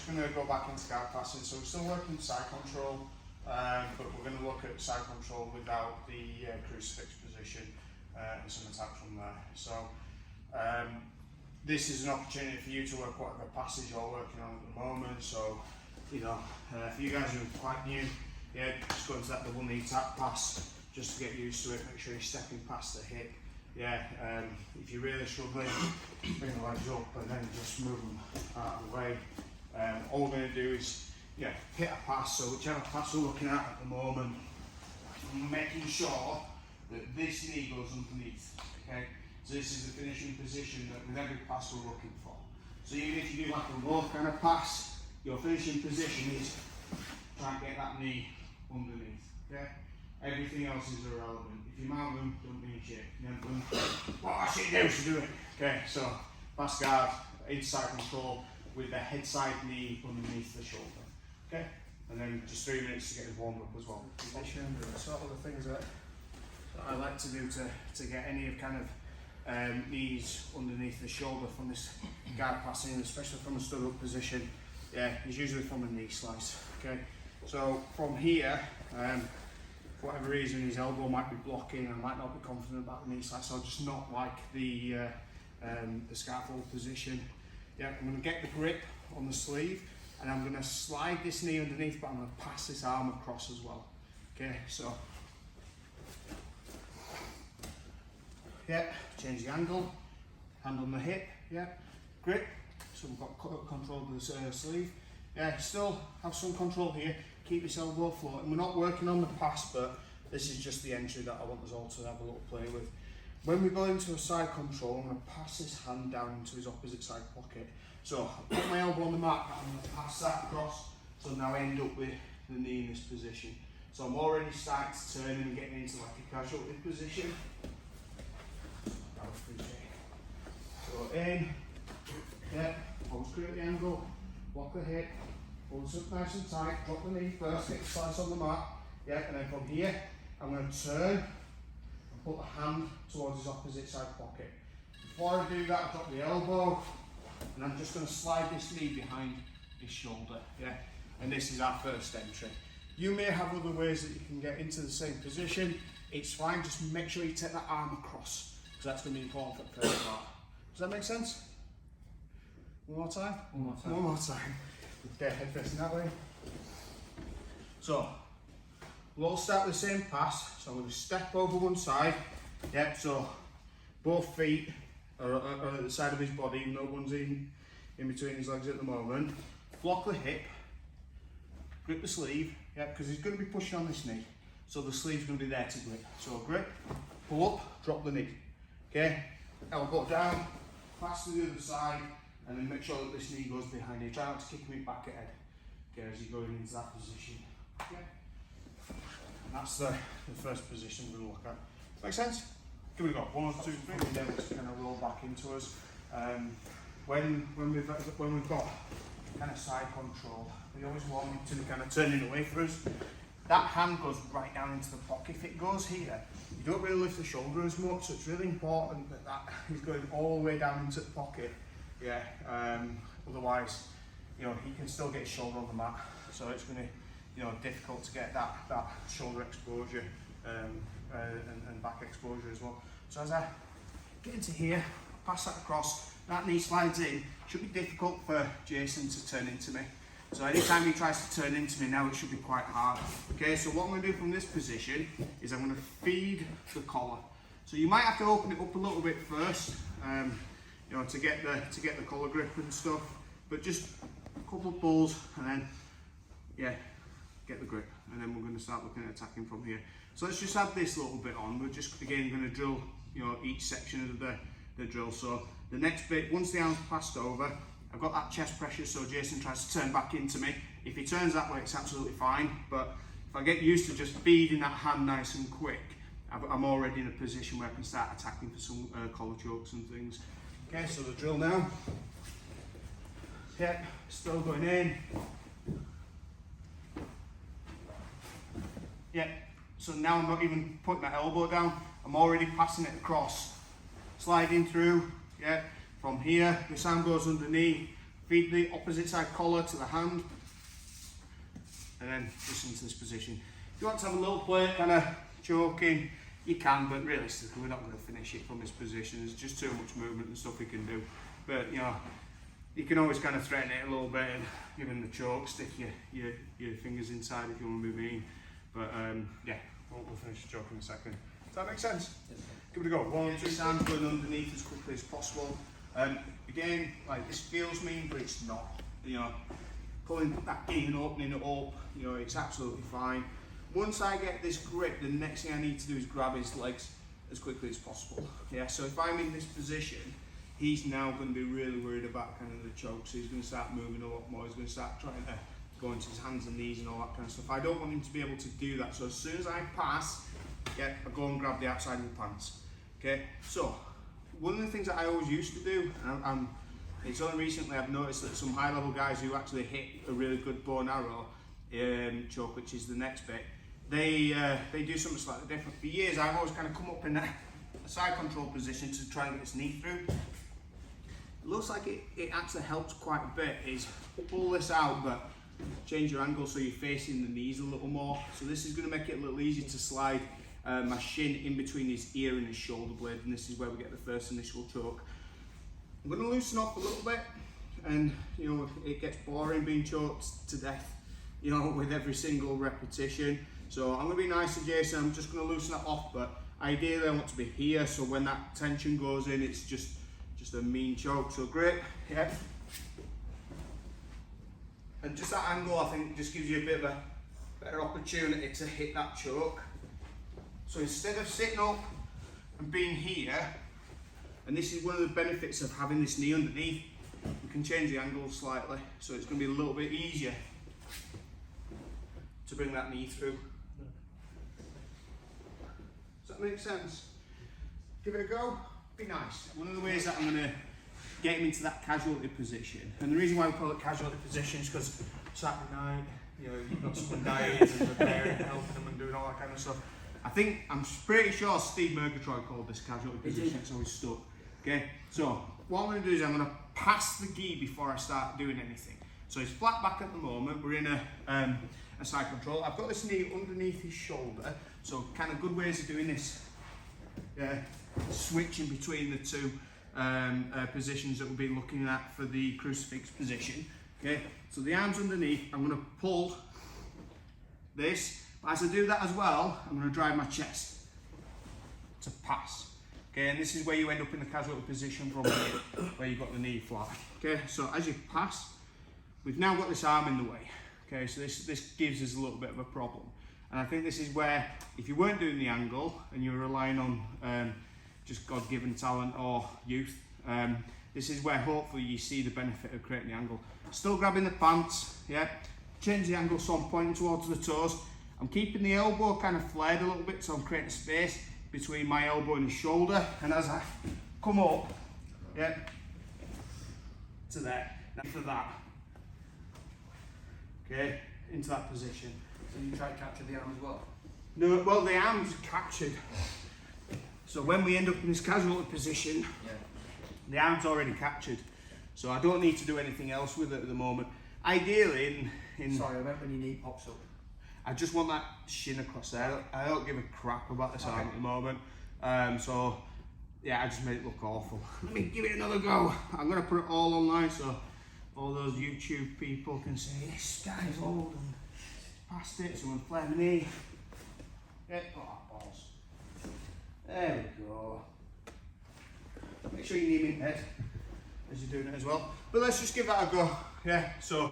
just going to go back into guard passing. So we're still working side control, but we're going to look at side control without the crucifix position and some attacks from there. So this is an opportunity for you to work whatever passage you're working on at the moment. So, you know, for you guys who are quite new, yeah, just go into that double knee tap pass just to get used to it. Make sure you're stepping past the hip. Yeah, if you're really struggling, bring the legs up and then just move them out of the way. All we're going to do is, yeah, hit a pass. So whichever pass we're looking at the moment, making sure that this knee goes underneath. Okay, so this is the finishing position that with every pass we're looking for. So even if you do like a low kind of pass, your finishing position is try and get that knee underneath. Okay, everything else is irrelevant. If you mount them, don't mean shit. What I should do to do it. Okay, so pass guard, inside control with the head side knee underneath the shoulder. Okay, and then just 3 minutes to get his warm up as well. Sort of the things that I like to do to get any of kind of knees underneath the shoulder from this guard passing, especially from a stood up position. Yeah, is usually from a knee slice. Okay, so from here, for whatever reason his elbow might be blocking, I might not be confident about the knee slice, so I'll just not like the scaffold position. Yeah, I'm going to get the grip on the sleeve and I'm going to slide this knee underneath, but I'm going to pass this arm across as well. Okay, so yeah, change the angle, hand on the hip, yeah, grip, so we've got control of the sleeve. Yeah, still have some control here, keep this elbow floating. We're not working on the pass, but this is just the entry that I want us all to have a little play with. When we go into a side control, I'm going to pass this hand down into his opposite side pocket. So I put my elbow on the mat, I'm going to pass that across, so now I end up with the knee in this position. So I'm already starting to turn and getting into like a casualty position. So in, yeah, always create the angle, block the hip, hold this up nice and tight, drop the knee first, get the slice on the mat, yeah, and then from here, I'm going to turn and put the hand towards his opposite side pocket. Before I do that, I drop the elbow, and I'm just going to slide this knee behind his shoulder, yeah, and this is our first entry. You may have other ways that you can get into the same position, it's fine, just make sure you take that arm across, because that's going to be important for the first part. Does that make sense? One more time? One more time. One more time. Okay, head facing that way. So, we'll all start with the same pass. So I'm going to step over one side. Yep, so both feet are at the side of his body, even though one's in between his legs at the moment. Block the hip, grip the sleeve, yeah, because he's going to be pushing on this knee. So the sleeve's going to be there to grip. So grip, pull up, drop the knee. Okay, elbow down, pass to the other side, and then make sure that this knee goes behind you. Try not to kick him back ahead, okay, as you're going into that position. Okay. And that's the first position we're going to look at. Make sense? Here we go. 1, 2, 3. And then it's going to roll back into us. When we've got kind of side control, we always want him to kind of turn it away for us. That hand goes right down into the pocket. If it goes here, you don't really lift the shoulder as much, so it's really important that that is going all the way down into the pocket. Yeah. Otherwise, you know, he can still get his shoulder on the mat, so it's going to, you know, difficult to get that shoulder exposure and back exposure as well. So as I get into here, pass that across, that knee slides in. It should be difficult for Jason to turn into me. So anytime he tries to turn into me now, it should be quite hard. Okay, so what I'm going to do from this position is I'm going to feed the collar. So you might have to open it up a little bit first, you know, to get the collar grip and stuff. But just a couple of pulls and then, yeah, get the grip. And then we're going to start looking at attacking from here. So let's just add this little bit on. We're just again going to drill, you know, each section of the drill. So the next bit, once the arm's passed over, I've got that chest pressure, so Jason tries to turn back into me. If he turns that way, it's absolutely fine, but if I get used to just feeding that hand nice and quick, I'm already in a position where I can start attacking for some collar chokes and things. Okay, so the drill now. Yeah, still going in. Yeah, so now I'm not even putting my elbow down, I'm already passing it across. Sliding through, yeah. From here, this arm goes underneath, feed the opposite side collar to the hand, and then just into this position. If you want to have a little play kind of choking, you can, but realistically we're not going to finish it from this position. There's just too much movement and stuff we can do. But you know, you can always kind of threaten it a little bit and give him the choke, stick your fingers inside if you want to be mean. But yeah, we'll finish the choke in a second. Does that make sense? Yes. Give it a go. 1, 2 hands going underneath as quickly as possible. Again, like this feels mean, but it's not. You know, pulling that in and opening it up, you know, it's absolutely fine. Once I get this grip, the next thing I need to do is grab his legs as quickly as possible. Yeah, so if I'm in this position, he's now going to be really worried about kind of the choke, so he's going to start moving a lot more. He's going to start trying to go into his hands and knees and all that kind of stuff. I don't want him to be able to do that, so as soon as I pass, yeah, I go and grab the outside of the pants. Okay, so one of the things that I always used to do, and it's only recently I've noticed that some high level guys who actually hit a really good bow and arrow choke, which is the next bit, they do something slightly different. For years I've always kind of come up in a side control position to try and get his knee through. It looks like it actually helps quite a bit, is pull this out but change your angle so you're facing the knees a little more. So this is going to make it a little easier to slide my shin in between his ear and his shoulder blade, and this is where we get the first initial choke. I'm going to loosen off a little bit, and you know, it gets boring being choked to death, you know, with every single repetition. So I'm going to be nice to Jason, I'm just going to loosen that off, but ideally I want to be here, so when that tension goes in, it's just a mean choke. So grip, yeah. And just that angle, I think, just gives you a bit of a better opportunity to hit that choke. So instead of sitting up and being here, and this is one of the benefits of having this knee underneath, we can change the angle slightly, so it's going to be a little bit easier to bring that knee through. Does that make sense? Give it a go, be nice. One of the ways that I'm going to get him into that casualty position, and the reason why we call it casualty position is because Saturday night, you know, you've got someone dying and they're there and helping them and doing all that kind of stuff. I'm pretty sure Steve Murgatroyd called this casualty position, so he's stuck. Okay, so what I'm going to do is I'm going to pass the gi before I start doing anything. So he's flat back at the moment, we're in a side control. I've got this knee underneath his shoulder, so kind of good ways of doing this. Switching between the two positions that we'll be looking at for the crucifix position. Okay, so the arms underneath, I'm going to pull this. But as I do that as well, I'm going to drive my chest to pass. Okay, and this is where you end up in the casualty position from here, where you've got the knee flat. Okay, so as you pass, we've now got this arm in the way. Okay, so this gives us a little bit of a problem. And I think this is where, if you weren't doing the angle and you were relying on just God-given talent or youth, this is where hopefully you see the benefit of creating the angle. Still grabbing the pants, yeah. Change the angle so I'm pointing towards the toes. I'm keeping the elbow kind of flared a little bit, so I'm creating a space between my elbow and his shoulder. And as I come up, yeah, to there, after that, okay, into that position. So you try to capture the arm as well? No, well, the arm's captured. So when we end up in this casualty position, yeah, the arm's already captured. So I don't need to do anything else with it at the moment. Ideally, Sorry, I meant when your knee pops up. I just want that shin across there. I don't give a crap about this arm at the moment. So yeah, I just made it look awful. Let me give it another go. I'm gonna put it all online so all those YouTube people can say, this guy's old and past it, so I'm gonna flare my knee. Yeah, oh, balls. There we go. Make sure you knee in head as you're doing it as well. But let's just give that a go. Yeah, so